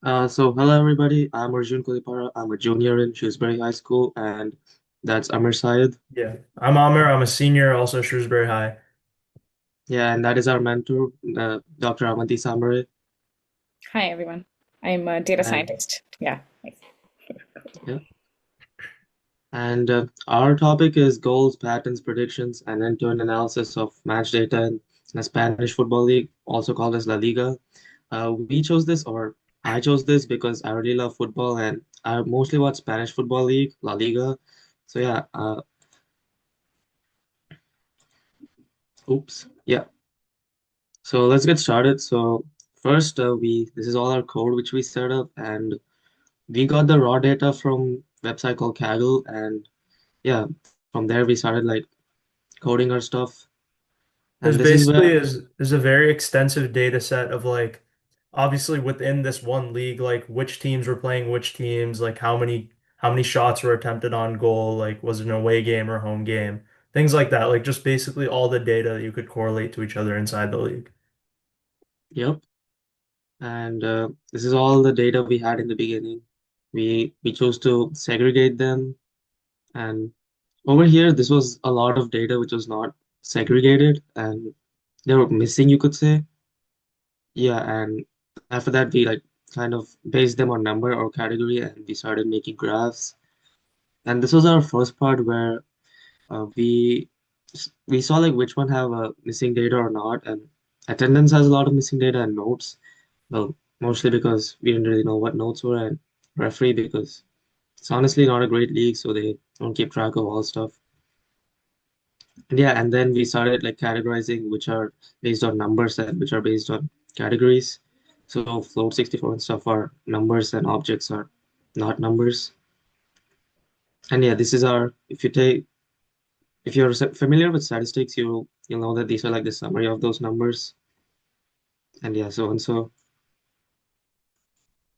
Hello everybody. I'm Arjun Kulipara. I'm a junior in Shrewsbury High School, and that's Amir Syed. Yeah, I'm Amir. I'm a senior, also Shrewsbury High. Yeah, and that is our mentor, Dr. Amanti Samare. Hi, everyone. I'm a data And scientist. Yeah. yeah, and our topic is goals, patterns, predictions, and end-to-end analysis of match data in the Spanish Football League, also called as La Liga. We chose this, or I chose this because I really love football, and I mostly watch Spanish Football League, La Liga. So yeah, oops, yeah. So let's get started. So first, we this is all our code which we set up, and we got the raw data from website called Kaggle, and yeah, from there we started like coding our stuff, There's and this is basically where is a very extensive data set of like obviously within this one league, like which teams were playing which teams, like how many shots were attempted on goal, like was it an away game or home game, things like that. Like just basically all the data that you could correlate to each other inside the league. yep, and this is all the data we had in the beginning. We chose to segregate them, and over here this was a lot of data which was not segregated, and they were missing, you could say. Yeah, and after that, we like kind of based them on number or category, and we started making graphs. And this was our first part where we saw like which one have missing data or not, and attendance has a lot of missing data and notes. Well, mostly because we didn't really know what notes were, and referee because it's honestly not a great league, so they don't keep track of all stuff. And yeah, and then we started like categorizing which are based on numbers and which are based on categories. So float 64 and stuff are numbers and objects are not numbers. And yeah, this is our if you're familiar with statistics, you'll know that these are like the summary of those numbers. And yeah, so and so.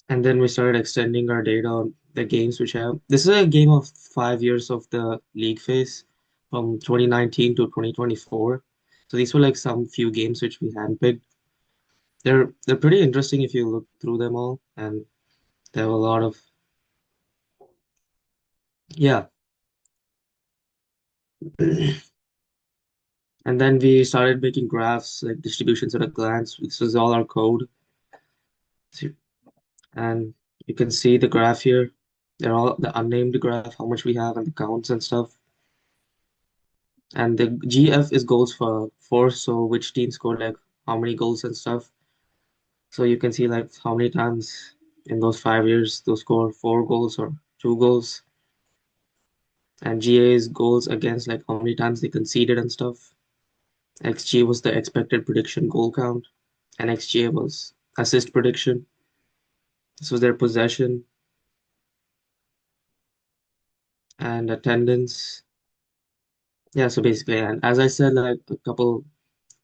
And then we started extending our data on the games which have this is a game of 5 years of the league phase from 2019 to 2024. So these were like some few games which we handpicked. They're pretty interesting if you look through them all, and there are a lot of yeah. And then we started making graphs like distributions at a glance. This was all our code, and you can see the graph here. They're all the unnamed graph, how much we have, and the counts and stuff. And the GF is goals for so which team scored like how many goals and stuff. So you can see like how many times in those 5 years they'll score 4 goals or 2 goals. And GA is goals against like how many times they conceded and stuff. XG was the expected prediction goal count, and XGA was assist prediction. This was their possession and attendance. Yeah, so basically, and as I said, like a couple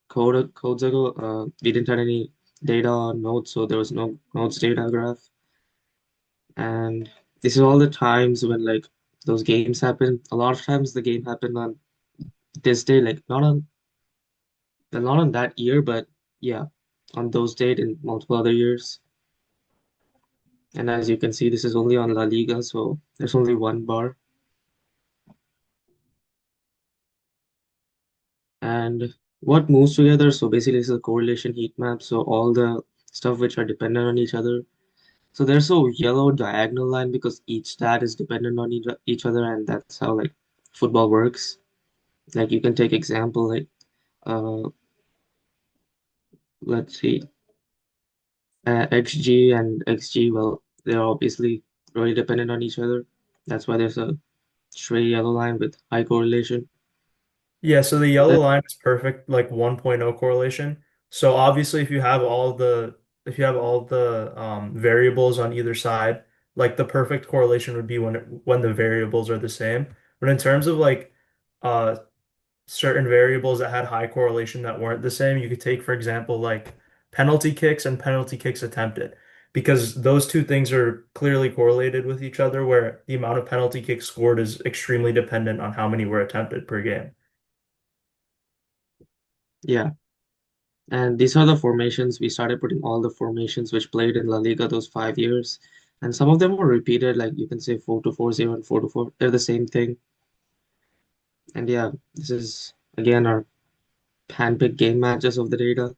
codes ago, we didn't have any data on notes, so there was no notes data graph. And this is all the times when like those games happen. A lot of times the game happened on this day, like not on that year, but yeah, on those date in multiple other years. And as you can see, this is only on La Liga, so there's only one bar. And what moves together? So basically, this is a correlation heat map. So all the stuff which are dependent on each other. So there's a yellow diagonal line because each stat is dependent on each other, and that's how like football works. Like you can take example like uh let's see XG and XG. Well, they're obviously really dependent on each other. That's why there's a straight yellow line with high correlation. Yeah, so the And yellow then line is perfect, like 1.0 correlation. So obviously if you have all the variables on either side, like the perfect correlation would be when the variables are the same. But in terms of like uh certain variables that had high correlation that weren't the same, you could take, for example, like penalty kicks and penalty kicks attempted, because those two things are clearly correlated with each other, where the amount of penalty kicks scored is extremely dependent on how many were attempted per game. yeah, And these are the formations. We started putting all the formations which played in La Liga those 5 years. And some of them were repeated, like you can say 4-2-4-0 and 4-4. They're the same thing. And yeah, this is again our handpicked game matches of the data.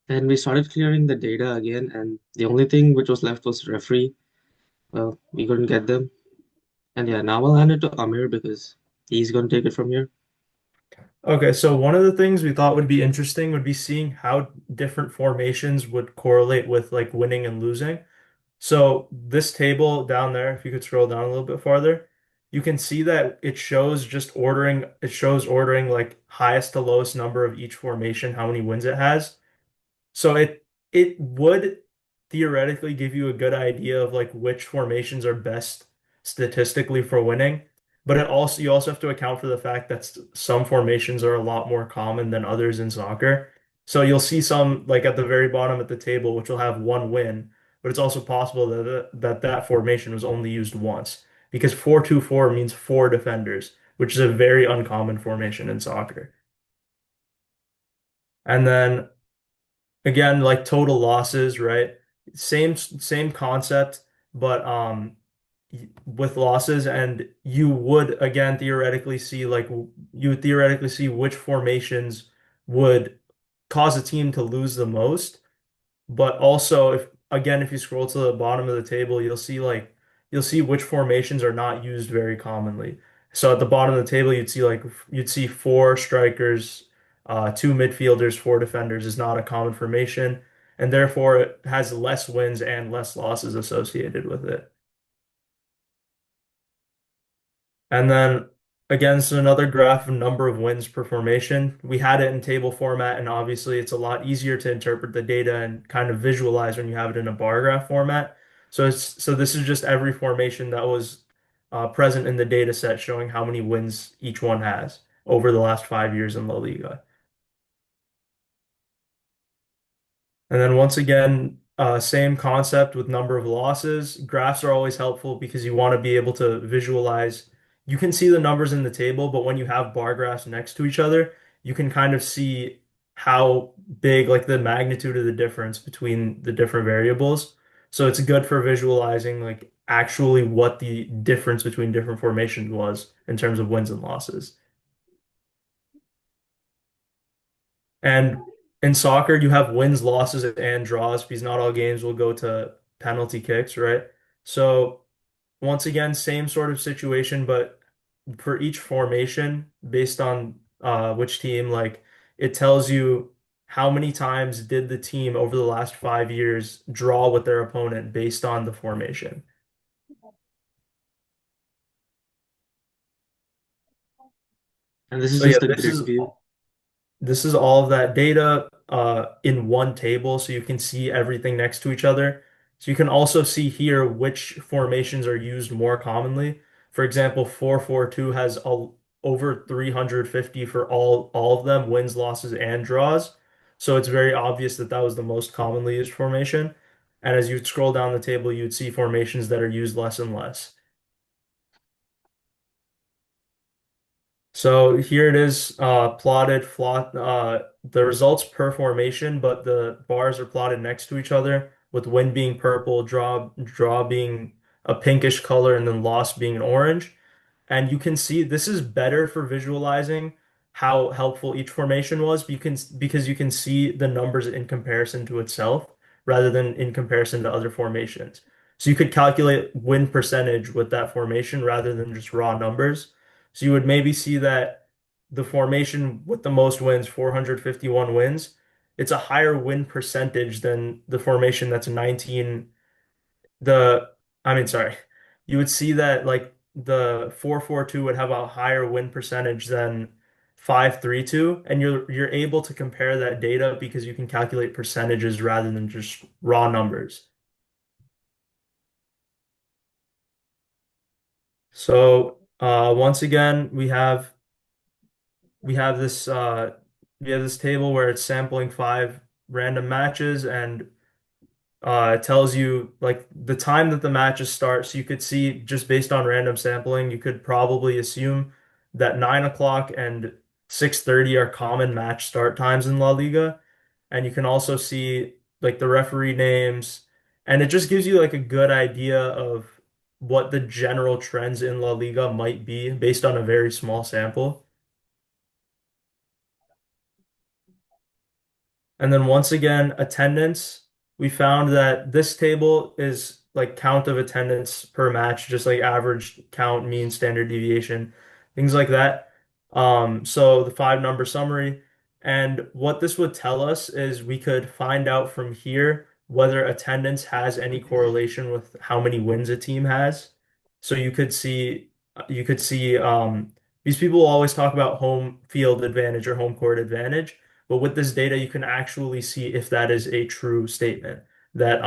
And we started clearing the data again, and the only thing which was left was referee. Well, we couldn't get them. And yeah, now I'll hand it to Amir because he's gonna take it from here. Okay, so one of the things we thought would be interesting would be seeing how different formations would correlate with like winning and losing. So this table down there, if you could scroll down a little bit farther, you can see that it shows ordering like highest to lowest number of each formation, how many wins it has. So it would theoretically give you a good idea of like which formations are best statistically for winning, but it also you also have to account for the fact that some formations are a lot more common than others in soccer. So you'll see some like at the very bottom of the table which will have one win, but it's also possible that formation was only used once because 4-2-4 means four defenders, which is a very uncommon formation in soccer. And then again, like total losses, right? Same concept, but with losses, and you would again theoretically see you would theoretically see which formations would cause a team to lose the most. But also, if you scroll to the bottom of the table, you'll see which formations are not used very commonly. So at the bottom of the table, you'd see four strikers, two midfielders, four defenders is not a common formation, and therefore it has less wins and less losses associated with it. And then again, this is another graph of number of wins per formation. We had it in table format, and obviously it's a lot easier to interpret the data and kind of visualize when you have it in a bar graph format. So this is just every formation that was present in the data set showing how many wins each one has over the last 5 years in La Liga. And then once again, same concept with number of losses. Graphs are always helpful because you want to be able to visualize. You can see the numbers in the table, but when you have bar graphs next to each other, you can kind of see how big, like the magnitude of the difference between the different variables. So it's good for visualizing like actually what the difference between different formations was in terms of wins and losses. And in soccer, you have wins, losses, and draws because not all games will go to penalty kicks, right? So once again, same sort of situation, but for each formation, based on which team, like it tells you how many times did the team over the last 5 years draw with their opponent based on the formation. And this is So yeah, just a grid view. this is all of that data in one table so you can see everything next to each other. So you can also see here which formations are used more commonly. For example, 4-4-2 has over 350 for all of them, wins, losses, and draws. So it's very obvious that that was the most commonly used formation. And as you scroll down the table, you'd see formations that are used less and less. So here it is the results per formation, but the bars are plotted next to each other, with win being purple, draw being a pinkish color, and then loss being an orange. And you can see this is better for visualizing how helpful each formation was. Because you can see the numbers in comparison to itself rather than in comparison to other formations. So you could calculate win percentage with that formation rather than just raw numbers. So you would maybe see that the formation with the most wins, 451 wins, it's a higher win percentage than the formation that's 19 the I mean sorry. You would see that like the 4-4-2 would have a higher win percentage than 5-3-2, and you're able to compare that data because you can calculate percentages rather than just raw numbers. So once again, we have this we have this table where it's sampling five random matches, and it tells you like the time that the matches start. So you could see just based on random sampling, you could probably assume that 9 o'clock and 6:30 are common match start times in La Liga. And you can also see like the referee names, and it just gives you like a good idea of what the general trends in La Liga might be based on a very small sample. And then once again, attendance. We found that this table is like count of attendance per match, just like average count, mean, standard deviation, things like that. So the five number summary. And what this would tell us is we could find out from here whether attendance has any correlation with how many wins a team has. So you could see these people always talk about home field advantage or home court advantage. But with this data, you can actually see if that is a true statement, that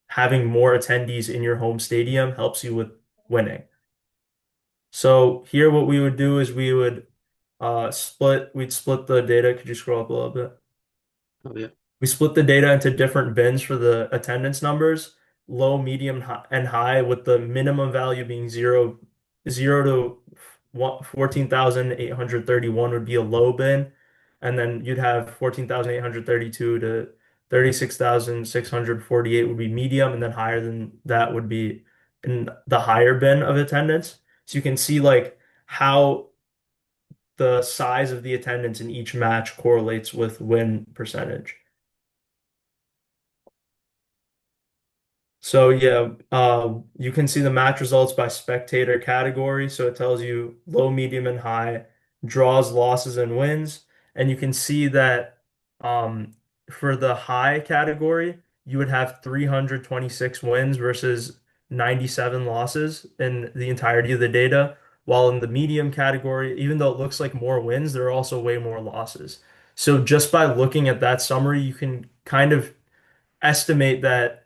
having more attendees in your home stadium helps you with winning. So here what we would do is we'd split the data. Could you scroll up a little bit? Oh yeah. We split the data into different bins for the attendance numbers, low, medium, and high, with the minimum value being zero to 14,831 would be a low bin, and then you'd have 14,832 to 36,648 would be medium, and then higher than that would be in the higher bin of attendance. So you can see like how the size of the attendance in each match correlates with win percentage. So yeah, you can see the match results by spectator category. So it tells you low, medium, and high, draws, losses, and wins. And you can see that um, for the high category, you would have 326 wins versus 97 losses in the entirety of the data. While in the medium category, even though it looks like more wins, there are also way more losses. So just by looking at that summary, you can kind of estimate that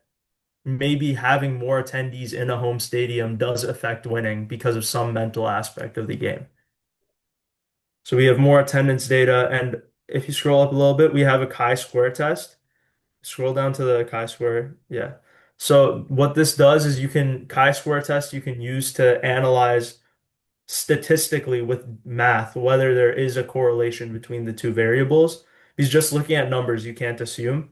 maybe having more attendees in a home stadium does affect winning because of some mental aspect of the game. So we have more attendance data, and if you scroll up a little bit, we have a chi-square test. Scroll down to the chi-square. Yeah. So what this does is chi-square test you can use to analyze statistically with math whether there is a correlation between the two variables. Because just looking at numbers, you can't assume.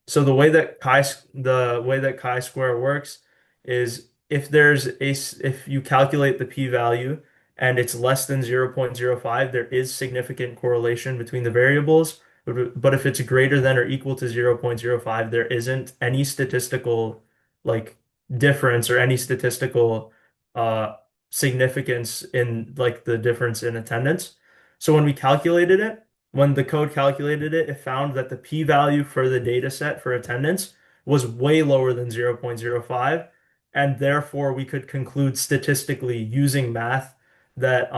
So the way that chi-square works is if you calculate the p-value and it's less than 0.05, there is significant correlation between the variables. But if it's greater than or equal to 0.05, there isn't any statistical like difference or any statistical uh significance in like the difference in attendance. So when the code calculated it, it found that the p-value for the data set for attendance was way lower than 0.05, and therefore we could conclude statistically using math that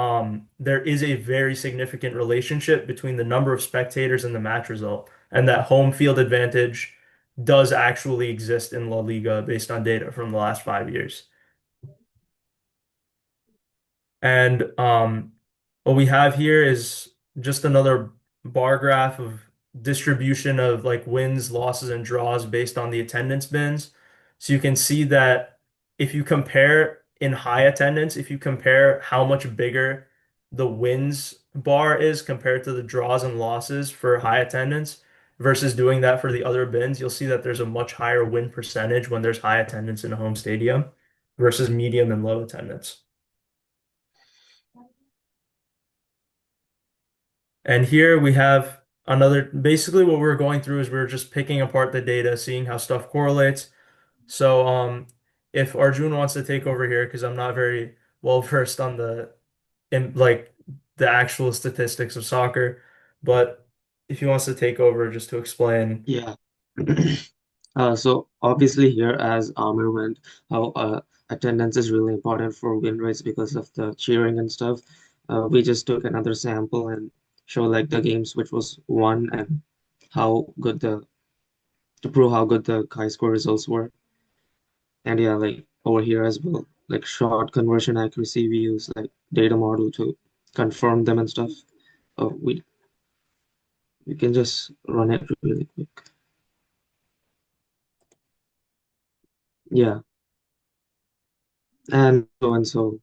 there is a very significant relationship between the number of spectators and the match result, and that home field advantage does actually exist in La Liga based on data from the last 5 years. And what we have here is just another bar graph of distribution of like wins, losses, and draws based on the attendance bins. So you can see that if you compare in high attendance, if you compare how much bigger the wins bar is compared to the draws and losses for high attendance versus doing that for the other bins, you'll see that there's a much higher win percentage when there's high attendance in a home stadium versus medium and low attendance. And here we have basically what we're going through is we're just picking apart the data, seeing how stuff correlates. So if Arjun wants to take over here, because I'm not very well versed on like the actual statistics of soccer, but if he wants to take over just to explain. Yeah. So obviously here, as Amir went, how attendance is really important for win rates because of the cheering and stuff. We just took another sample and show like the games which was won and how good the to prove how good the chi-score results were. And yeah, like over here as well, like shot conversion accuracy, we use like data model to confirm them and stuff. We can just run it really quick. Yeah, and so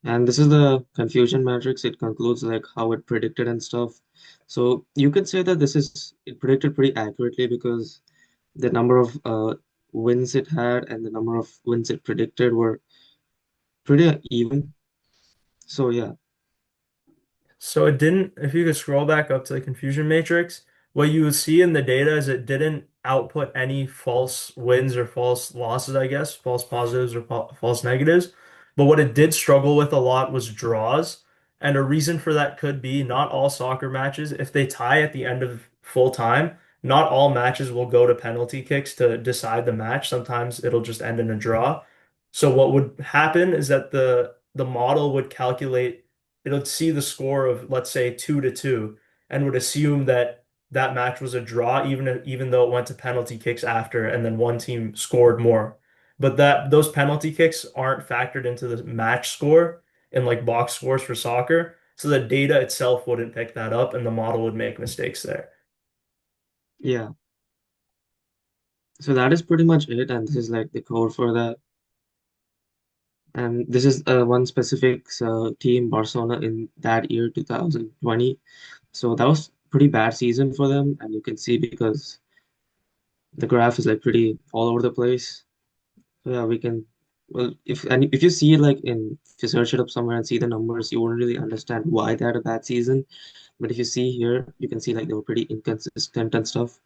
And this is the confusion matrix. It concludes like how it predicted and stuff. So you could say that it predicted pretty accurately because the number of wins it had and the number of wins it predicted were pretty even. So yeah, So it didn't, if you could scroll back up to the confusion matrix, what you would see in the data is it didn't output any false wins or false losses, I guess, false positives or false negatives. But what it did struggle with a lot was draws. And a reason for that could be not all soccer matches, if they tie at the end of full time, not all matches will go to penalty kicks to decide the match. Sometimes it'll just end in a draw. So what would happen is that the model would calculate it'll see the score of, let's say, 2-2 and would assume that that match was a draw even though it went to penalty kicks after and then one team scored more. But that those penalty kicks aren't factored into the match score in like box scores for soccer. So the data itself wouldn't pick that up and the model would make mistakes there. yeah. So that is pretty much it, and this is like the code for that. And this is one specific team, Barcelona, in that year, 2020. So that was pretty bad season for them, and you can see because the graph is like pretty all over the place. So yeah, we can. Well, if you see it like if you search it up somewhere and see the numbers, you won't really understand why they had a bad season. But if you see here, you can see like they were pretty inconsistent and stuff.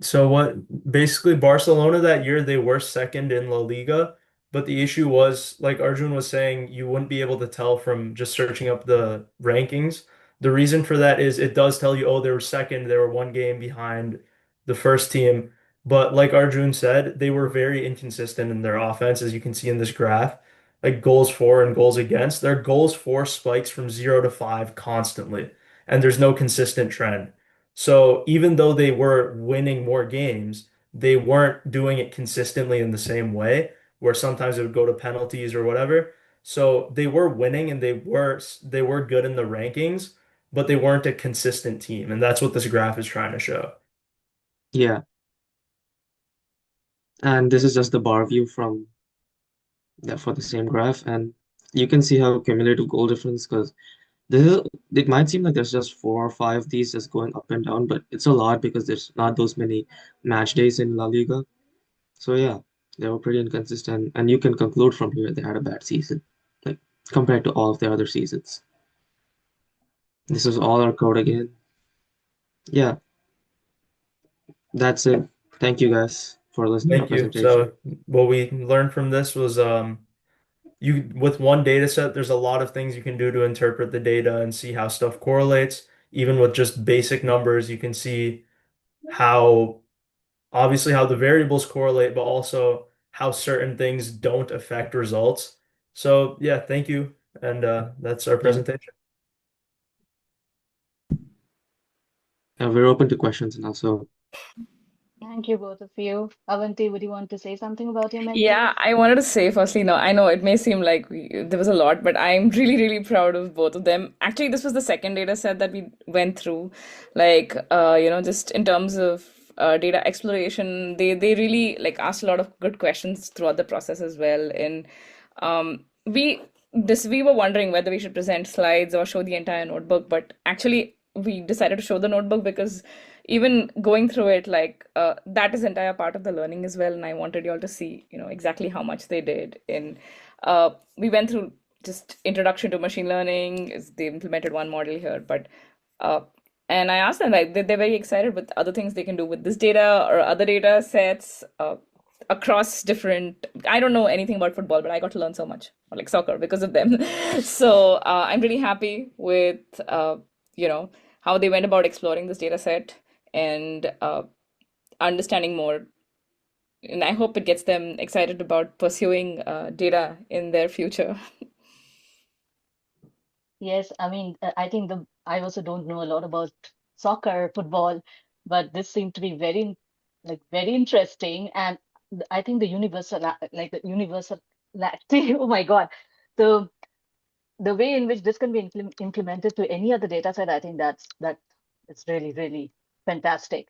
So what basically Barcelona that year they were second in La Liga, but the issue was like Arjun was saying you wouldn't be able to tell from just searching up the rankings. The reason for that is it does tell you oh they were second, they were one game behind the first team, but like Arjun said, they were very inconsistent in their offense as you can see in this graph. Like goals for and goals against, their goals for spikes from 0 to 5 constantly, and there's no consistent trend. So even though they were winning more games, they weren't doing it consistently in the same way, where sometimes it would go to penalties or whatever. So they were winning and they were good in the rankings, but they weren't a consistent team, and that's what this graph is trying to show. Yeah, and this is just the bar view from for the same graph, and you can see how cumulative goal difference because this is it might seem like there's just four or five of these just going up and down, but it's a lot because there's not those many match days in La Liga. So yeah, they were pretty inconsistent, and you can conclude from here they had a bad season, like compared to all of their other seasons. This is all our code again. Yeah, that's it. Thank you guys for listening to our Thank you. presentation. So what we learned from this was you with one data set, there's a lot of things you can do to interpret the data and see how stuff correlates. Even with just basic numbers, you can see how obviously how the variables correlate, but also how certain things don't affect results. So yeah, thank you. And that's our Yeah, presentation. we're open to questions now. So Thank you, both of you. Avanti, would you want to say something about your Yeah, mentees? I wanted to say firstly, no, I know it may seem like there was a lot, but I'm really, really proud of both of them. Actually, this was the second data set that we went through. Like, just in terms of data exploration, they really like asked a lot of good questions throughout the process as well. And we we were wondering whether we should present slides or show the entire notebook, but actually we decided to show the notebook because even going through it like that is entire part of the learning as well, and I wanted you all to see exactly how much they did in we went through just introduction to machine learning they implemented one model here, but uh, and I asked them like they're very excited with other things they can do with this data or other data sets across different. I don't know anything about football, but I got to learn so much, or like soccer, because of them. So I'm really happy with you know how they went about exploring this data set and understanding more. And I hope it gets them excited about pursuing data in their future. Yes, I mean, I think I also don't know a lot about soccer, football, but this seemed to be very interesting, and I think the universality. Oh my God, the the way in which this can be implemented to any other data set, I think that it's really, really fantastic.